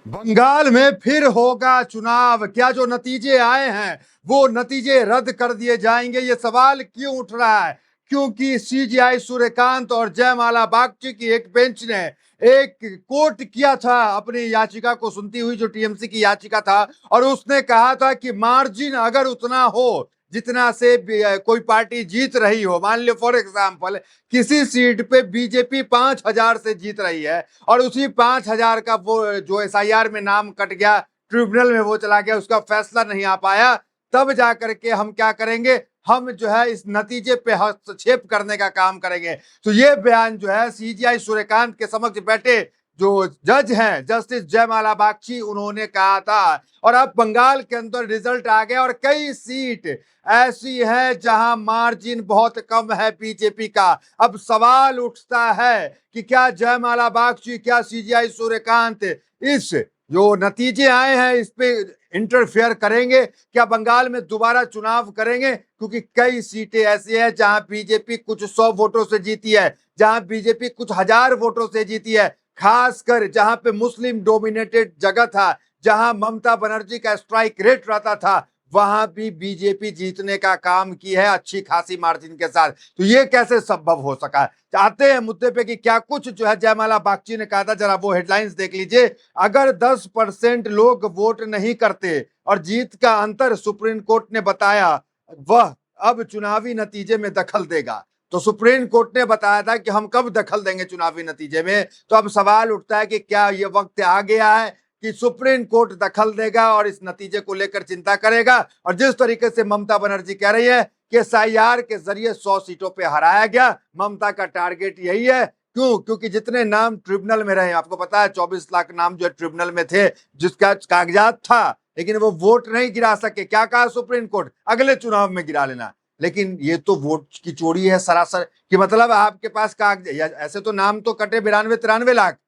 बंगाल में फिर होगा चुनाव। क्या जो नतीजे आए हैं वो नतीजे रद्द कर दिए जाएंगे? ये सवाल क्यों उठ रहा है? क्योंकि सीजीआई सूर्यकांत और जयमाला बागची की एक बेंच ने एक कोर्ट किया था अपनी याचिका को सुनती हुई, जो टीएमसी की याचिका था, और उसने कहा था कि मार्जिन अगर उतना हो जितना से कोई पार्टी जीत रही हो, मान लो फॉर एग्जाम्पल किसी सीट पे बीजेपी 5,000 से जीत रही है और उसी 5,000 का वो जो एसआईआर में नाम कट गया, ट्रिब्यूनल में वो चला गया, उसका फैसला नहीं आ पाया, तब जाकर के हम क्या करेंगे? हम जो है इस नतीजे पे हस्तक्षेप करने का काम करेंगे। तो ये बयान जो है सीजीआई सूर्यकांत के समक्ष बैठे जो जज हैं जस्टिस जयमाला बागची, उन्होंने कहा था। और अब बंगाल के अंदर रिजल्ट आ गया और कई सीट ऐसी है जहां मार्जिन बहुत कम है बीजेपी का। अब सवाल उठता है कि क्या जयमाला बागची, क्या सीजीआई सूर्यकांत इस जो नतीजे आए हैं इस पे इंटरफेयर करेंगे? क्या बंगाल में दोबारा चुनाव करेंगे? क्योंकि कई सीटें ऐसी है जहां बीजेपी कुछ 100 वोटों से जीती है, जहां बीजेपी कुछ 1,000 वोटों से जीती है, खासकर जहां पे मुस्लिम डोमिनेटेड जगह था, जहां ममता बनर्जी का स्ट्राइक रेट रहता था, वहां भी बीजेपी जीतने का काम की है अच्छी खासी मार्जिन के साथ। तो ये कैसे संभव हो सका? चाहते हैं मुद्दे पे कि क्या कुछ जो है जयमाला बागची ने कहा था, जरा वो हेडलाइंस देख लीजिए। अगर 10% लोग वोट नहीं करते और जीत का अंतर सुप्रीम कोर्ट ने बताया, वह अब चुनावी नतीजे में दखल देगा। तो सुप्रीम कोर्ट ने बताया था कि हम कब दखल देंगे चुनावी नतीजे में। तो अब सवाल उठता है कि क्या यह वक्त आ गया है कि सुप्रीम कोर्ट दखल देगा और इस नतीजे को लेकर चिंता करेगा? और जिस तरीके से ममता बनर्जी कह रही है कि एसआईआर के जरिए 100 सीटों पे हराया गया, ममता का टारगेट यही है। क्यों? क्योंकि जितने नाम ट्रिब्यूनल में रहे, आपको पता है 24 लाख नाम जो है ट्रिब्यूनल में थे, जिसका कागजात था, लेकिन वो वोट नहीं गिरा सके। क्या कहा सुप्रीम कोर्ट? अगले चुनाव में गिरा लेना। लेकिन ये तो वोट की चोरी है सरासर, कि मतलब आपके पास कागज, ऐसे तो नाम तो कटे 92-93 लाख,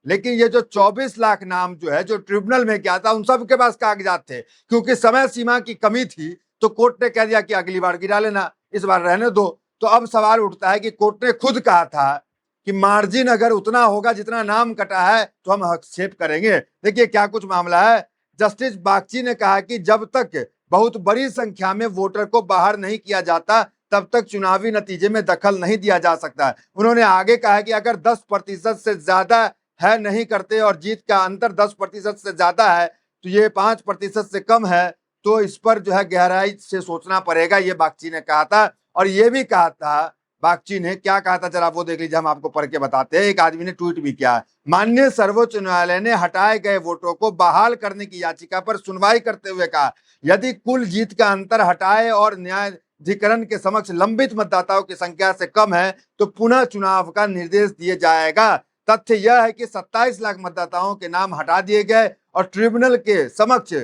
लेकिन ये जो 24 लाख नाम जो है जो ट्रिब्यूनल में क्या था, उन सब के पास कागजात थे। क्योंकि समय सीमा की कमी थी तो कोर्ट ने कह दिया कि अगली बार गिरा लेना, इस बार रहने दो। तो अब सवाल उठता है कि कोर्ट ने खुद कहा था कि मार्जिन अगर उतना होगा जितना नाम कटा है तो हम हस्तक्षेप करेंगे। देखिए क्या कुछ मामला है। जस्टिस बागची ने कहा कि जब तक बहुत बड़ी संख्या में वोटर को बाहर नहीं किया जाता तब तक चुनावी नतीजे में दखल नहीं दिया जा सकता। उन्होंने आगे कहा कि अगर 10% से ज्यादा है नहीं करते और जीत का अंतर 10% से ज्यादा है, तो ये 5% से कम है, तो इस पर जो है गहराई से सोचना पड़ेगा, ये बागची ने कहा था। और ये भी कहा था, बागची ने क्या कहा था जरा वो देख लीजिए, हम आपको पढ़ के बताते हैं। एक आदमी ने ट्वीट भी किया। माननीय सर्वोच्च न्यायालय ने हटाए गए वोटों को बहाल करने की याचिका पर सुनवाई करते हुए कहा, यदि कुल जीत का अंतर हटाए और न्यायाधिकरण के समक्ष लंबित मतदाताओं की संख्या से कम है तो पुनः चुनाव का निर्देश दिया जाएगा। तथ्य यह है कि 27 लाख मतदाताओं के नाम हटा दिए गए और ट्रिब्यूनल के समक्ष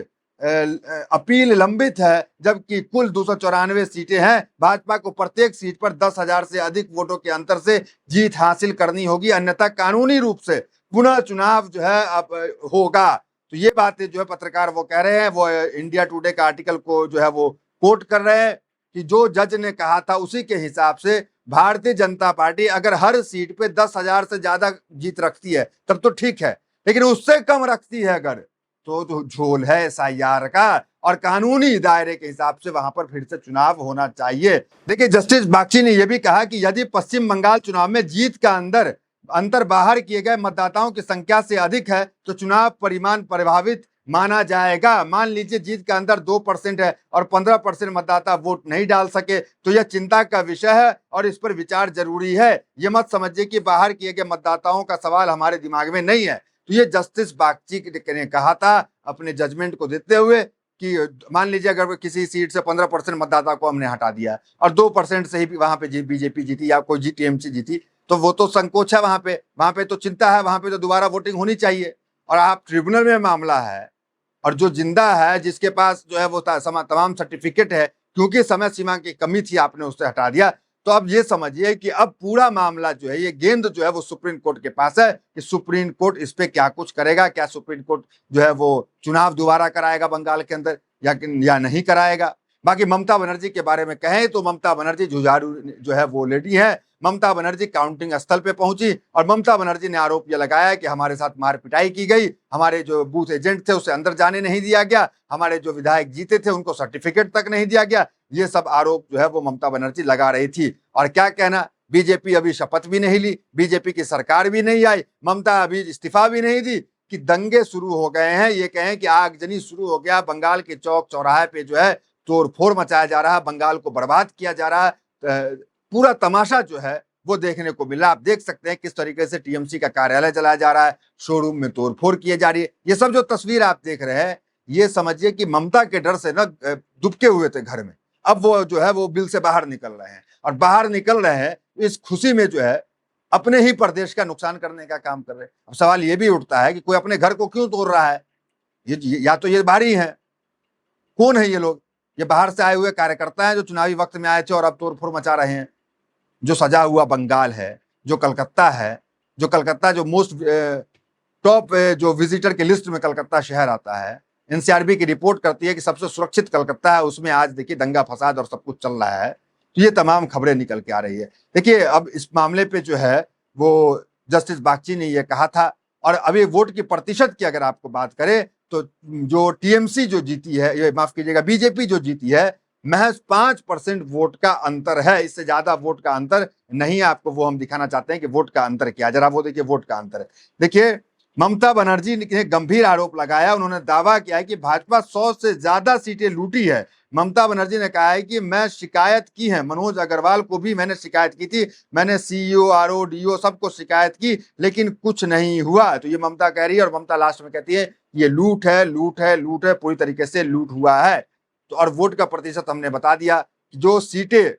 अपील लंबित है, जबकि कुल 294 सीटें हैं। भाजपा को प्रत्येक सीट पर 10,000 से अधिक वोटों के अंतर से जीत हासिल करनी होगी, अन्यथा कानूनी रूप से पुनः चुनाव जो है अब होगा। तो ये बातें जो है पत्रकार वो कह रहे हैं, वो इंडिया टुडे का आर्टिकल को जो है वो कोट कर रहे हैं कि जो जज ने कहा था उसी के हिसाब से भारतीय जनता पार्टी अगर हर सीट पे 10,000 से ज्यादा जीत रखती है तब तो ठीक है, लेकिन उससे कम रखती है अगर, तो जो झोल है एसआईआर का और कानूनी दायरे के हिसाब से वहां पर फिर से चुनाव होना चाहिए। देखिए जस्टिस बागची ने यह भी कहा कि यदि पश्चिम बंगाल चुनाव में जीत का अंतर बाहर किए गए मतदाताओं की संख्या से अधिक है तो चुनाव परिणाम प्रभावित माना जाएगा। मान लीजिए जीत का अंतर 2% है और 15% मतदाता वोट नहीं डाल सके तो यह चिंता का विषय है और इस पर विचार जरूरी है। यह मत समझिए कि बाहर किए गए मतदाताओं का सवाल हमारे दिमाग में नहीं है। तो ये जस्टिस बागची ने कहा था अपने जजमेंट को देते हुए कि मान लीजिए अगर किसी सीट से 15% मतदाता को हमने हटा दिया और 2% से ही वहां पे बीजेपी जीती या कोई टीएमसी जीती, तो वो तो संकोच है, वहां पे तो चिंता है, वहां पे तो दोबारा वोटिंग होनी चाहिए। और आप ट्रिब्यूनल में मामला है और जो जिंदा है जिसके पास जो है वो तमाम सर्टिफिकेट है, क्योंकि समय सीमा की कमी थी आपने उससे हटा दिया। तो अब ये समझिए कि अब पूरा मामला जो है, ये गेंद जो है वो सुप्रीम कोर्ट के पास है कि सुप्रीम कोर्ट इस पे क्या कुछ करेगा। क्या सुप्रीम कोर्ट जो है वो चुनाव दोबारा कराएगा बंगाल के अंदर या नहीं कराएगा? बाकी ममता बनर्जी के बारे में कहें तो ममता बनर्जी जुझारू जो है वो लेडी है। ममता बनर्जी काउंटिंग स्थल पे पहुंची और ममता बनर्जी ने आरोप यह लगाया कि हमारे साथ मार पिटाई की गई, हमारे जो बूथ एजेंट थे उसे अंदर जाने नहीं दिया गया, हमारे जो विधायक जीते थे उनको सर्टिफिकेट तक नहीं दिया गया। ये सब आरोप जो है वो ममता बनर्जी लगा रही थी। और क्या कहना, बीजेपी अभी शपथ भी नहीं ली, बीजेपी की सरकार भी नहीं आई, ममता अभी इस्तीफा भी नहीं दी कि दंगे शुरू हो गए हैं। ये कहें कि आगजनी शुरू हो गया, बंगाल के चौक चौराहे पे जो है तोड़फोड़ मचाया जा रहा है, बंगाल को बर्बाद किया जा रहा है। पूरा तमाशा जो है वो देखने को मिला। आप देख सकते हैं किस तरीके से टीएमसी का कार्यालय चलाया जा रहा है, शोरूम में तोड़फोड़ किए जा रही है। ये सब जो तस्वीर आप देख रहे हैं, ये समझिए कि ममता के डर से ना दुबके हुए थे घर में, अब वो जो है वो बिल से बाहर निकल रहे हैं और बाहर निकल रहे हैं इस खुशी में जो है अपने ही प्रदेश का नुकसान करने का काम कर रहे हैं। अब सवाल ये भी उठता है कि कोई अपने घर को क्यों तोड़ रहा है? ये या तो ये बाहरी है, कौन है ये लोग? ये बाहर से आए हुए कार्यकर्ता हैं जो चुनावी वक्त में आए थे और अब तोड़फोड़ मचा रहे हैं। जो सजा हुआ बंगाल है, जो कलकत्ता है, जो कलकत्ता जो मोस्ट टॉप जो विजिटर के लिस्ट में कलकत्ता शहर आता है, एनसीआरबी की रिपोर्ट करती है कि सबसे सुरक्षित कलकत्ता है, उसमें आज देखिए दंगा फसाद और सब कुछ चल रहा है। तो ये तमाम खबरें निकल के आ रही है। देखिए अब इस मामले पे जो है वो जस्टिस बागची ने ये कहा था। और अभी वोट की प्रतिशत की अगर आपको बात करें तो जो टीएमसी जो जीती है, ये माफ कीजिएगा बीजेपी जो जीती है, महज 5% वोट का अंतर है, इससे ज्यादा वोट का अंतर नहीं है। आपको वो हम दिखाना चाहते हैं कि वोट का अंतर क्या, जरा वो देखिए वोट का अंतर है। देखिए ममता बनर्जी ने गंभीर आरोप लगाया, उन्होंने दावा किया है कि भाजपा 100 से ज्यादा सीटें लूटी है। ममता बनर्जी ने कहा है कि मैं शिकायत की है, मनोज अग्रवाल को भी मैंने शिकायत की थी, मैंने सीईओ आरओ डीओ सबको शिकायत की, लेकिन कुछ नहीं हुआ। तो ये ममता कह रही है और ममता लास्ट में कहती है ये लूट है, लूट है, लूट है, पूरी तरीके से लूट हुआ है। तो और वोट का प्रतिशत हमने बता दिया, जो सीटें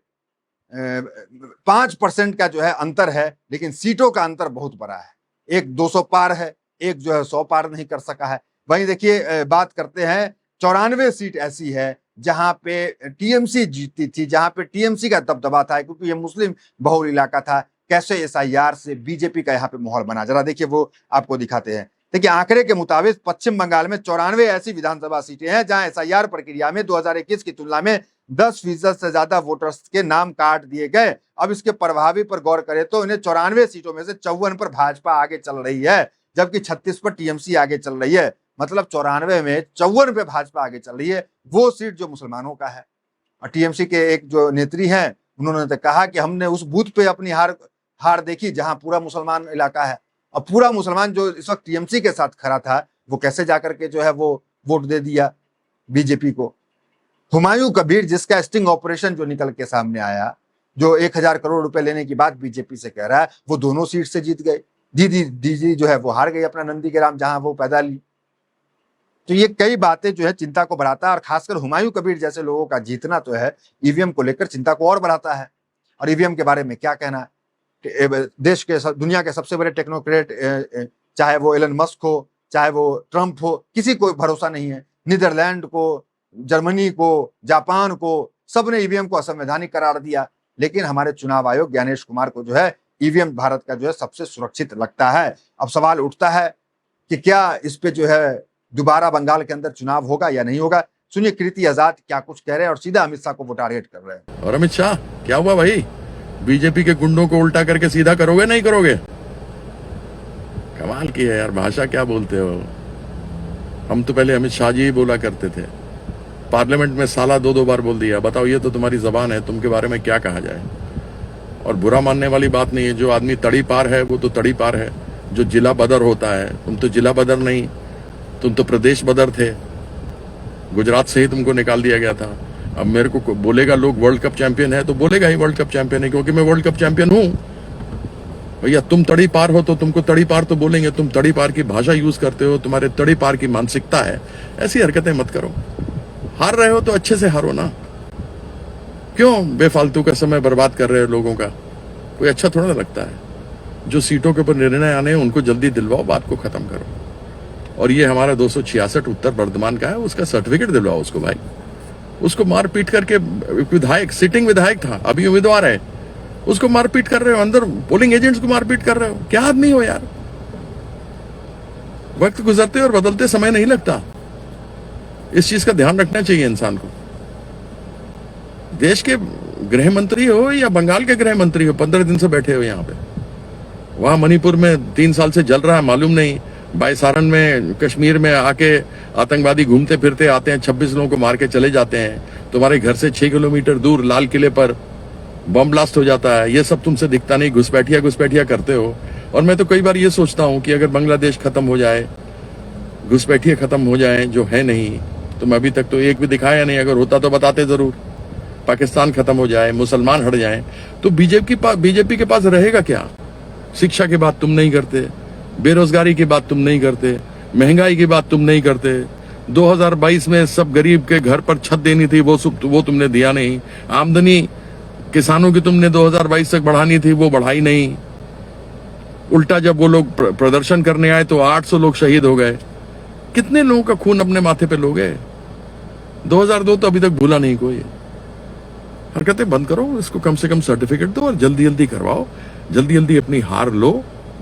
5% का जो है अंतर है, लेकिन सीटों का अंतर बहुत बड़ा है। एक 200 पार है, एक जो है 100 पार नहीं कर सका है। वहीं देखिए बात करते हैं 94 सीट ऐसी है जहां पे टीएमसी जीती थी, जहां पे टीएमसी का दबदबा था, क्योंकि ये मुस्लिम बहुल इलाका था। कैसे एसआईआर से बीजेपी का यहाँ पे माहौल बना, जरा देखिए वो आपको दिखाते हैं। देखिए आंकड़े के मुताबिक पश्चिम बंगाल में 94 ऐसी विधानसभा सीटें हैं जहां एसआईआर प्रक्रिया में 2021 की तुलना में 10% से ज्यादा वोटर्स के नाम काट दिए गए। अब इसके प्रभावी पर गौर करें तो इन्हें 94 सीटों में से 54 पर भाजपा आगे चल रही है, जबकि 36 पर टीएमसी आगे चल रही है। मतलब 94 में 54 पे भाजपा आगे चल रही है, वो सीट जो मुसलमानों का है। और टीएमसी के एक जो नेत्री हैं उन्होंने तो कहा कि हमने उस बूथ पे अपनी हार देखी जहां पूरा मुसलमान इलाका है, और पूरा मुसलमान जो इस वक्त टीएमसी के साथ खड़ा था वो कैसे जाकर के जो है वो वोट दे दिया बीजेपी को। हुमायूं कबीर जिसका स्टिंग ऑपरेशन जो निकल के सामने आया, जो 1000 करोड़ रुपए लेने की बात बीजेपी से कह रहा है, वो दोनों सीट से जीत गए। दीदी जो है वो हार गई अपना नंदीग्राम जहां वो पैदा ली। तो ये कई बातें जो है चिंता को बढ़ाता है, और खासकर हुमायूं कबीर जैसे लोगों का जीतना तो है ईवीएम को लेकर चिंता को और बढ़ाता है। और ईवीएम के बारे में क्या कहना है, देश के दुनिया के सबसे बड़े टेक्नोक्रेट चाहे वो एलन मस्क हो, चाहे वो ट्रंप हो, किसी को भरोसा नहीं है। नीदरलैंड को, जर्मनी को, जापान को, सबने ईवीएम को असंवैधानिक करार दिया, लेकिन हमारे चुनाव आयोग ज्ञानेश कुमार को जो है ईवीएम भारत का जो है सबसे सुरक्षित लगता है। अब सवाल उठता है कि क्या इस पे जो है दोबारा बंगाल के अंदर चुनाव होगा या नहीं होगा। सुनिए कृति आजाद क्या कुछ कह रहे हैं और सीधा अमित शाह को वो टारगेट कर रहे हैं। और अमित शाह क्या हुआ भाई, बीजेपी के गुंडों को उल्टा करके सीधा करोगे नहीं करोगे? कमाल की है यार भाषा, क्या बोलते हो। हम तो पहले अमित शाह जी ही बोला करते थे, पार्लियामेंट में साला 2-2 बार बोल दिया। बताओ ये तो तुम्हारी जबान है, तुम के बारे में क्या कहा जाए। और बुरा मानने वाली बात नहीं है, जो आदमी तड़ी पार है वो तो तड़ी पार है। जो जिला बदर होता है, तुम तो जिला बदर नहीं, तुम तो प्रदेश बदर थे। गुजरात से ही तुमको निकाल दिया गया था। अब मेरे को बोलेगा लोग वर्ल्ड कप चैंपियन है, तो बोलेगा ही वर्ल्ड कप चैंपियन है, क्योंकि मैं वर्ल्ड कप चैंपियन हूं। भैया तुम तड़ी पार हो तो तुमको तड़ी पार तो बोलेंगे। तुम तड़ी पार की भाषा यूज करते हो, तुम्हारे तड़ी पार की मानसिकता है। ऐसी हरकतें मत करो। हार रहे हो तो अच्छे से हारो ना, क्यों बेफालतू का समय बर्बाद कर रहे हो लोगों का। कोई अच्छा थोड़ा ना लगता है। जो सीटों के ऊपर निर्णय आने हैं उनको जल्दी दिलवाओ, बात को खत्म करो। और ये हमारा 266 उत्तर वर्धमान का है, उसका सर्टिफिकेट दिलवाओ उसको भाई। उसको मारपीट करके, विधायक सिटिंग विधायक था, अभी उम्मीदवार है, उसको मारपीट कर रहे हो, अंदर पोलिंग एजेंट्स को मारपीट कर रहे हो। क्या आदमी हो यार। वक्त गुजरते और बदलते समय नहीं लगता, इस चीज का ध्यान रखना चाहिए इंसान को। देश के गृह मंत्री हो या बंगाल के गृह मंत्री हो, 15 दिन से बैठे हो यहाँ पे। वहां मणिपुर में 3 साल से जल रहा है, मालूम नहीं। बाईसारन में, कश्मीर में आके आतंकवादी घूमते फिरते आते हैं, 26 लोगों को मार के चले जाते हैं। तुम्हारे घर से 6 किलोमीटर दूर लाल किले पर बम ब्लास्ट हो जाता है। ये सब तुमसे दिखता नहीं, घुसपैठिया करते हो। और मैं तो कई बार ये सोचता हूं कि अगर बांग्लादेश खत्म हो जाए, घुसपैठिए खत्म हो जाए, जो है नहीं, तुम अभी तक तो एक भी दिखाया नहीं, अगर होता तो बताते जरूर। पाकिस्तान खत्म हो जाए, मुसलमान हट जाए, तो बीजेपी के पास रहेगा क्या? शिक्षा की बात तुम नहीं करते, बेरोजगारी की बात तुम नहीं करते, महंगाई की बात तुम नहीं करते। 2022 में सब गरीब के घर पर छत देनी थी, वो तुमने दिया नहीं। आमदनी किसानों की तुमने 2022 तक बढ़ानी थी, वो बढ़ाई नहीं। उल्टा जब वो लोग प्रदर्शन करने आए तो 800 लोग शहीद हो गए। कितने लोगों का खून अपने माथे पे लोगे? 2002 तो अभी तक भूला नहीं कोई। हरकतें बंद करो, इसको कम से कम सर्टिफिकेट दो और जल्दी जल्दी करवाओ, जल्दी जल्दी अपनी हार लो,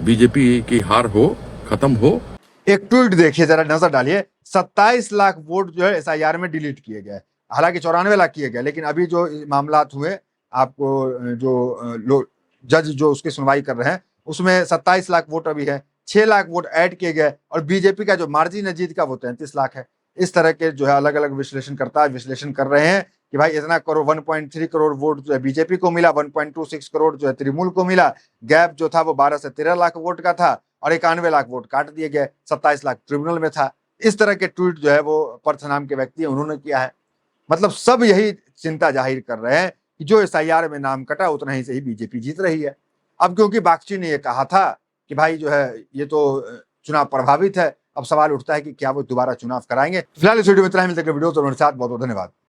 बीजेपी की हार हो, खत्म हो। एक ट्वीट देखिए, जरा नजर डालिए। 27 लाख वोट जो है एसआईआर में डिलीट किए गए, हालांकि 94 लाख किए गए, लेकिन अभी जो मामलात हुए, आपको जो जज जो उसकी सुनवाई कर रहे हैं, उसमें 27 लाख वोट अभी है, 6 लाख वोट ऐड किए गए, और बीजेपी का जो मार्जिन है जीत का वो 33 लाख है। इस तरह के जो है अलग अलग विश्लेषण कर रहे हैं कि भाई इतना करोड़ 1.3 करोड़ वोट जो है बीजेपी को मिला, 1.26 करोड़ जो है तृणमूल को मिला। गैप जो था वो 12 से 13 लाख वोट का था, और 91 लाख वोट काट दिए गए, 27 लाख ट्रिब्यूनल में था। इस तरह के ट्वीट जो है वो पर्थ नाम के व्यक्ति उन्होंने किया है। मतलब सब यही चिंता जाहिर कर रहे हैं कि जो एसआईआर में नाम कटा उतना ही सही बीजेपी जीत रही है। अब क्योंकि बागची ने ये कहा था कि भाई जो है ये तो चुनाव प्रभावित है, अब सवाल उठता है कि क्या वो दोबारा चुनाव कराएंगे। फिलहाल इस वीडियो में इतना ही, मिलते हैं वीडियो तो बहुत बहुत धन्यवाद।